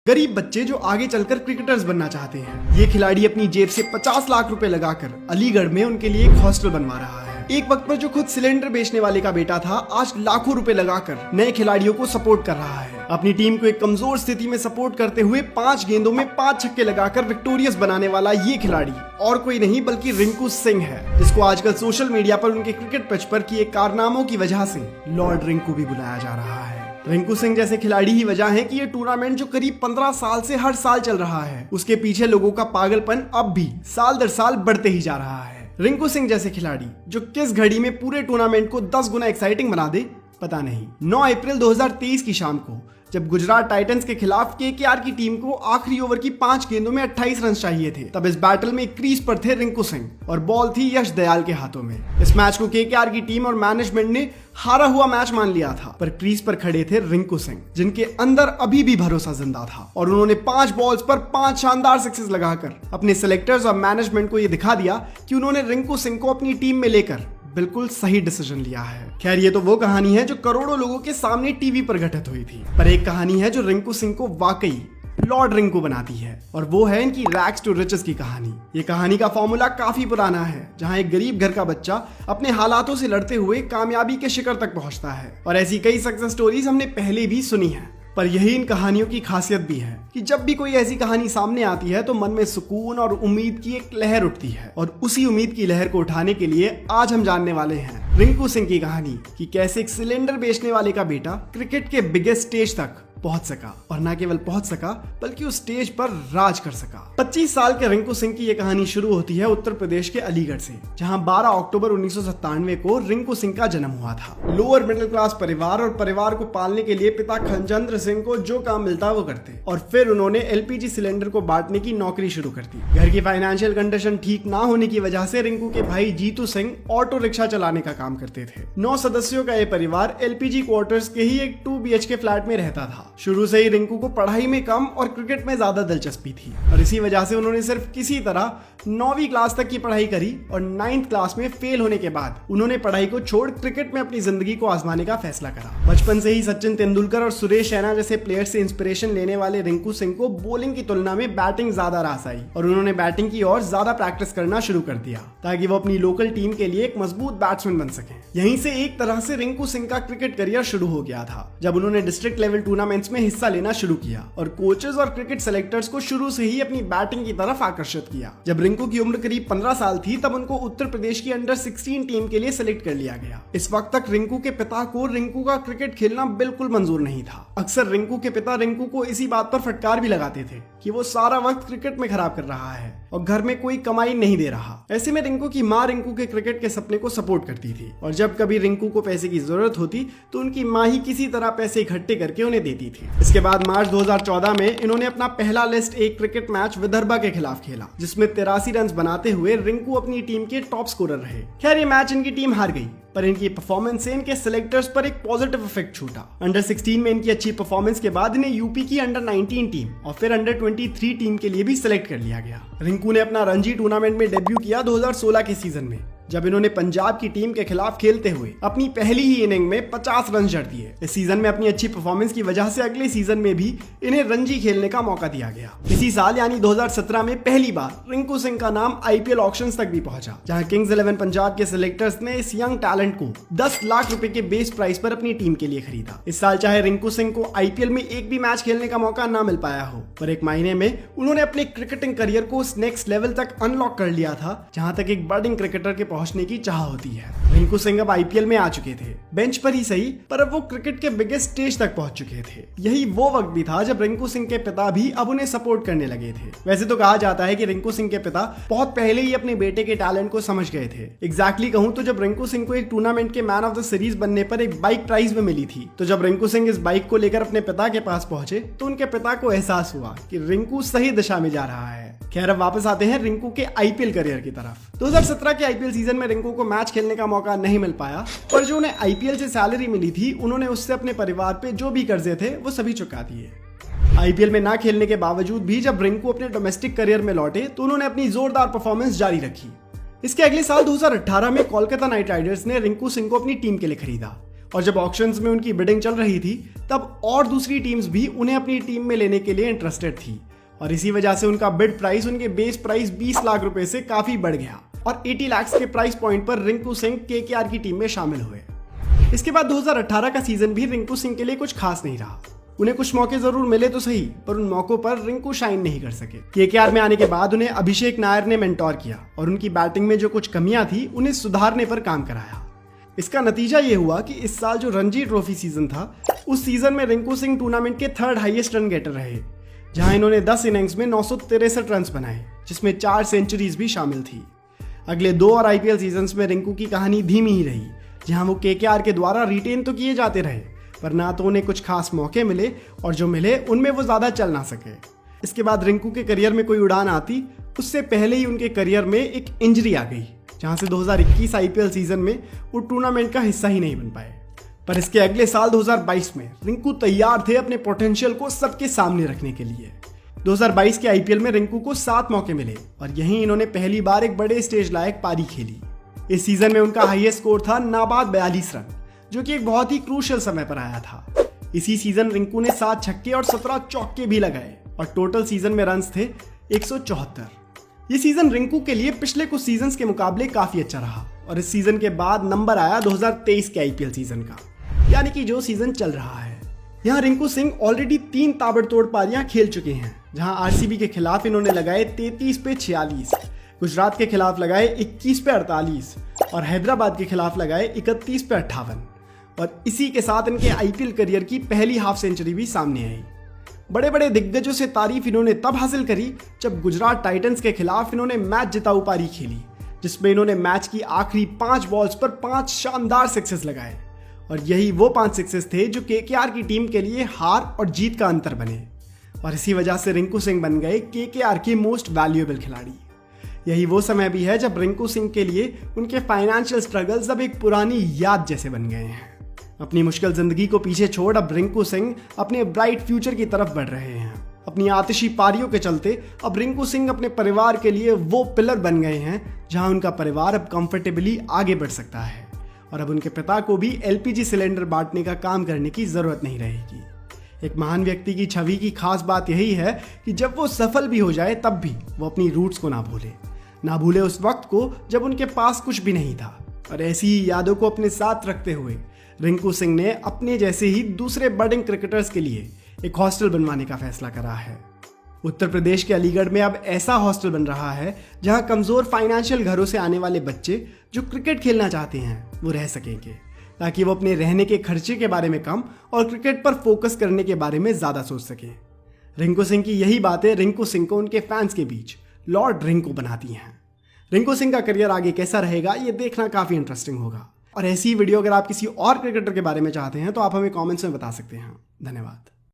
गरीब बच्चे जो आगे चलकर क्रिकेटर्स बनना चाहते हैं। ये खिलाड़ी अपनी जेब से 50 लाख रुपए लगाकर अलीगढ़ में उनके लिए एक हॉस्टल बनवा रहा है। एक वक्त पर जो खुद सिलेंडर बेचने वाले का बेटा था, आज लाखों रुपए लगाकर नए खिलाड़ियों को सपोर्ट कर रहा है। अपनी टीम को एक कमजोर स्थिति में सपोर्ट करते हुए 5 गेंदों में 5 छक्के लगाकर विक्टोरियस बनाने वाला ये खिलाड़ी और कोई नहीं बल्कि रिंकू सिंह है, जिसको आजकल सोशल मीडिया पर उनके क्रिकेट पिच पर किए कारनामों की वजह से लॉर्ड रिंकू भी बुलाया जा रहा है। रिंकू सिंह जैसे खिलाड़ी ही वजह है कि ये टूर्नामेंट जो करीब 15 साल से हर साल चल रहा है, उसके पीछे लोगों का पागलपन अब भी साल दर साल बढ़ते ही जा रहा है। रिंकू सिंह जैसे खिलाड़ी जो किस घड़ी में पूरे टूर्नामेंट को 10 गुना एक्साइटिंग बना दे पता नहीं। 9 अप्रैल 2023 की शाम को जब गुजरात टाइटंस के खिलाफ केकेआर की टीम को आखिरी ओवर की 5 गेंदों में 28 रन चाहिए थे, तब इस बैटल में क्रीज पर थे रिंकू सिंह और बॉल थी यश दयाल के हाथों में। इस मैच को केकेआर की टीम और मैनेजमेंट ने हारा हुआ मैच मान लिया था, पर क्रीज पर खड़े थे रिंकू सिंह, जिनके अंदर अभी भी भरोसा जिंदा था और उन्होंने 5 बॉल्स पर 5 शानदार सिक्सेस लगाकर अपने सिलेक्टर्स और मैनेजमेंट को यह दिखा दिया कि उन्होंने रिंकू सिंह को अपनी टीम में लेकर बिल्कुल सही डिसीजन लिया है। खैर, ये तो वो कहानी है जो करोड़ों लोगों के सामने टीवी पर घटित हुई थी, पर एक कहानी है जो रिंकू सिंह को वाकई लॉर्ड रिंकू बनाती है, और वो है इनकी रैग्स टू रिचेस की कहानी। ये कहानी का फॉर्मूला काफी पुराना है, जहां एक गरीब घर का बच्चा अपने हालातों से लड़ते हुए कामयाबी के शिखर तक पहुंचता है, और ऐसी कई सक्सेस स्टोरीज हमने पहले भी सुनी है। पर यही इन कहानियों की खासियत भी है कि जब भी कोई ऐसी कहानी सामने आती है तो मन में सुकून और उम्मीद की एक लहर उठती है, और उसी उम्मीद की लहर को उठाने के लिए आज हम जानने वाले हैं रिंकू सिंह की कहानी कि कैसे एक सिलेंडर बेचने वाले का बेटा क्रिकेट के बिगेस्ट स्टेज तक पहुंच सका, और न केवल पहुंच सका बल्कि उस स्टेज पर राज कर सका। 25 साल के रिंकू सिंह की यह कहानी शुरू होती है उत्तर प्रदेश के अलीगढ़ से, जहां 12 अक्टूबर 1997 को रिंकू सिंह का जन्म हुआ था। लोअर मिडिल क्लास परिवार, और परिवार को पालने के लिए पिता खंजंद्र सिंह को जो काम मिलता वो करते, और फिर उन्होंने एलपीजी सिलेंडर को बांटने की नौकरी शुरू कर दी। घर की फाइनेंशियल कंडीशन ठीक ना होने की वजह से रिंकू के भाई जीतू सिंह ऑटो रिक्शा चलाने का काम करते थे। 9 सदस्यों का यह परिवार एलपीजी क्वार्टर्स के ही एक 2 BHK फ्लैट में रहता था। शुरू से ही रिंकू को पढ़ाई में कम और क्रिकेट में ज्यादा दिलचस्पी थी, और इसी वजह से उन्होंने सिर्फ किसी तरह 9वीं क्लास तक की पढ़ाई करी, और 9th क्लास में फेल होने के बाद उन्होंने पढ़ाई को छोड़ क्रिकेट में अपनी जिंदगी को आजमाने का फैसला करा। बचपन से ही सचिन तेंदुलकर और सुरेश रैना जैसे प्लेयर्स से इंस्पिरेशन लेने वाले रिंकू सिंह को बॉलिंग की तुलना में बैटिंग ज्यादा रास आई, और उन्होंने बैटिंग की ओर ज्यादा प्रैक्टिस करना शुरू कर दिया ताकि वो अपनी लोकल टीम के लिए एक मजबूत बैट्समैन बन सके। यहीं से एक तरह से रिंकू सिंह का क्रिकेट करियर शुरू हो गया था, जब उन्होंने डिस्ट्रिक्ट लेवल टूर्नामेंट्स में हिस्सा लेना शुरू किया और कोचेस और क्रिकेट सेलेक्टर्स को शुरू से ही अपनी बैटिंग की तरफ आकर्षित किया। जब रिंकू की उम्र करीब 15 साल थी, तब उनको उत्तर प्रदेश की अंडर 16 टीम के लिए सिलेक्ट कर लिया गया। इस वक्त तक रिंकू के पिता को रिंकू का क्रिकेट खेलना बिल्कुल मंजूर नहीं था। अक्सर रिंकू के पिता रिंकू को इसी बात पर फटकार भी लगाते थे कि वो सारा वक्त क्रिकेट में खराब कर रहा है और घर में कोई कमाई नहीं दे रहा। ऐसे में रिंकू की माँ रिंकू के क्रिकेट के सपने को सपोर्ट करती थी, और जब कभी रिंकू को पैसे की जरूरत होती तो उनकी माँ ही किसी तरह पैसे इकट्ठे करके उन्हें देती थी। इसके बाद मार्च 2014 में इन्होंने अपना पहला list A cricket match Vidarbha के खिलाफ खेला, जिसमें 83 रन बनाते हुए रिंकू अपनी टीम के टॉप स्कोरर रहे। खैर, ये मैच इनकी टीम हार गई, पर इनकी परफॉर्मेंस से इनके सिलेक्टर्स पर एक पॉजिटिव इफेक्ट छूटा। अंडर 16 में इनकी अच्छी परफॉर्मेंस के बाद इन्हें यूपी की अंडर 19 टीम और फिर अंडर 23 टीम के लिए भी सिलेक्ट कर लिया गया। रिंकू ने अपना रणजी टूर्नामेंट में डेब्यू किया 2016 के सीजन में, जब इन्होंने पंजाब की टीम के खिलाफ खेलते हुए अपनी पहली ही इनिंग में 50 रन जड़ दिए। इस सीजन में अपनी अच्छी परफॉर्मेंस की वजह से अगले सीजन में भी इन्हें रणजी खेलने का मौका दिया गया। इसी साल यानी 2017 में पहली बार रिंकू सिंह का नाम आईपीएल ऑक्शंस तक भी पहुंचा, जहां किंग्स 11 पंजाब के सिलेक्टर्स ने इस यंग टैलेंट को 10 लाख रुपए के बेस प्राइस पर अपनी टीम के लिए खरीदा। इस साल चाहे रिंकू सिंह को आईपीएल में एक भी मैच खेलने का मौका ना मिल पाया हो, पर एक महीने में उन्होंने अपने क्रिकेटिंग करियर को उस नेक्स्ट लेवल तक अनलॉक कर लिया था, जहां तक एक बर्डिंग क्रिकेटर के पहुंचने की चाह होती है। रिंकू सिंह अब आईपीएल में आ चुके थे, बेंच पर ही सही, पर अब वो क्रिकेट के बिगेस्ट स्टेज तक पहुंच चुके थे। यही वो वक्त भी था जब रिंकू सिंह के पिता भी अब उन्हें सपोर्ट करने लगे थे। वैसे तो कहा जाता है कि रिंकू सिंह के पिता बहुत पहले ही अपने बेटे के टैलेंट को समझ गए थे। एग्जैक्टली कहूं तो जब रिंकू सिंह को एक टूर्नामेंट के मैन ऑफ द सीरीज बनने पर एक बाइक प्राइज में मिली थी, तो जब रिंकू सिंह इस बाइक को लेकर अपने पिता के पास पहुंचे तो उनके पिता को एहसास हुआ कि रिंकू सही दिशा में जा रहा है। खैर, अब वापस आते हैं रिंकू के आईपीएल करियर की तरफ। 2017 के आईपीएल सीजन में रिंकू को मैच खेलने का मौका नहीं मिल पाया, पर जो उन्हें आईपीएल से सैलरी मिली थी उन्होंने उससे अपने परिवार पे जो भी कर्जे थे वो सभी चुका दिए। आईपीएल में ना खेलने के बावजूद भी जब रिंकू अपने डोमेस्टिक करियर में लौटे तो उन्होंने अपनी जोरदार परफॉर्मेंस जारी रखी। इसके अगले साल 2018 में कोलकाता नाइट राइडर्स ने रिंकू सिंह को अपनी टीम के लिए खरीदा। और जब ऑक्शंस में उनकी बिडिंग चल रही थी तब और दूसरी टीम्स भी उन्हें अपनी टीम में लेने के लिए इंटरेस्टेड थी और इसी वजह से उनका बिड प्राइस उनके बेस प्राइस 20 लाख रुपए से काफी बढ़ गया और 80 लाख के प्राइस पॉइंट पर रिंकू सिंह केकेआर की टीम में शामिल हुए। इसके बाद 2018 का सीजन भी रिंकू सिंह के लिए कुछ खास नहीं रहा। उन्हें कुछ मौके जरूर मिले तो सही, पर उन मौकों पर रिंकू शाइन नहीं कर सके। केकेआर में आने के बाद उन्हें अभिषेक नायर ने मेंटोर किया और उनकी बैटिंग में जो कुछ कमियां थी उन्हें सुधारने पर काम कराया। इसका नतीजा ये हुआ कि इस साल जो रणजी ट्रॉफी सीजन था उस सीजन में रिंकू सिंह टूर्नामेंट के थर्ड हाईएस्ट रन गेटर रहे, जहां इन्होंने 10 इनिंग्स में 963 रन बनाए, जिसमें 4 सेंचुरीज भी शामिल थी। अगले 2 और आईपीएल सीजन्स में रिंकू की कहानी धीमी ही रही, जहां वो केकेआर के द्वारा रिटेन तो किए जाते रहे पर ना तो उन्हें कुछ खास मौके मिले और जो मिले उनमें वो ज्यादा चल ना सके। इसके बाद रिंकू के करियर में कोई उड़ान आती उससे पहले ही उनके करियर में एक इंजरी आ गई, जहां से 2021 आईपीएल सीजन में वो टूर्नामेंट का हिस्सा ही नहीं बन पाए। पर इसके अगले साल 2022 में रिंकू तैयार थे अपने पोटेंशियल को सबके सामने रखने के लिए। 2022 के आईपीएल में रिंकू को 7 मौके मिले और यहीं इन्होंने पहली बार एक बड़े स्टेज लायक पारी खेली। इस सीजन में उनका हाईएस्ट स्कोर था नाबाद 42 रन, जो कि एक बहुत ही क्रूशियल समय पर आया था। इसी सीजन रिंकू ने 7 छक्के और 17 चौके भी लगाए और टोटल सीजन में रन्स थे 174। ये सीजन रिंकू के लिए पिछले कुछ सीजन्स के मुकाबले काफी अच्छा रहा और इस सीजन के बाद नंबर आया 2023 के आईपीएल सीजन का, यानी कि जो सीजन चल रहा है। यहाँ रिंकू सिंह ऑलरेडी 3 ताबड़तोड़ पारियां खेल चुके हैं, जहां आरसीबी के खिलाफ इन्होंने लगाए 33 पे 46, गुजरात के खिलाफ लगाए 21 पे 48 और हैदराबाद के खिलाफ लगाए 31 पे 58 और इसी के साथ इनके आईपीएल करियर की पहली हाफ सेंचुरी भी सामने आई। बड़े बड़े दिग्गजों से तारीफ इन्होंने तब हासिल करी जब गुजरात टाइटंस के खिलाफ इन्होंने मैच जिताऊ पारी खेली, जिसमें इन्होंने मैच की आखिरी 5 बॉल्स पर 5 शानदार सिक्सेस लगाए और यही वो 5 सिक्सेस थे जो केकेआर की टीम के लिए हार और जीत का अंतर बने और इसी वजह से रिंकू सिंह बन गए केकेआर के मोस्ट वैल्यूएबल खिलाड़ी। यही वो समय भी है जब रिंकू सिंह के लिए उनके फाइनेंशियल स्ट्रगल्स अब एक पुरानी याद जैसे बन गए हैं। अपनी मुश्किल जिंदगी को पीछे छोड़ अब रिंकू सिंह अपने ब्राइट फ्यूचर की तरफ बढ़ रहे हैं। अपनी आतिशी पारियों के चलते अब रिंकू सिंह अपने परिवार के लिए वो पिलर बन गए हैं जहां उनका परिवार अब कंफर्टेबली आगे बढ़ सकता है और अब उनके पिता को भी एलपीजी सिलेंडर बांटने का काम करने की जरूरत नहीं रहेगी। एक महान व्यक्ति की छवि की खास बात यही है कि जब वो सफल भी हो जाए तब भी वो अपनी रूट्स को ना भूले उस वक्त को जब उनके पास कुछ भी नहीं था। और ऐसी ही यादों को अपने साथ रखते हुए रिंकू सिंह ने अपने जैसे ही दूसरे बर्डिंग क्रिकेटर्स के लिए एक हॉस्टल बनवाने का फैसला करा है। उत्तर प्रदेश के अलीगढ़ में अब ऐसा हॉस्टल बन रहा है जहां कमजोर फाइनेंशियल घरों से आने वाले बच्चे जो क्रिकेट खेलना चाहते हैं वो रह सकेंगे, ताकि वो अपने रहने के खर्चे के बारे में कम और क्रिकेट पर फोकस करने के बारे में ज्यादा सोच सकें। रिंकू सिंह की यही बातें रिंकू सिंह को उनके फैंस के बीच लॉर्ड रिंकू बनाती हैं। रिंकू सिंह का करियर आगे कैसा रहेगा ये देखना काफी इंटरेस्टिंग होगा और ऐसी वीडियो अगर आप किसी और क्रिकेटर के बारे में चाहते हैं तो आप हमें कमेंट्स में बता सकते हैं। धन्यवाद।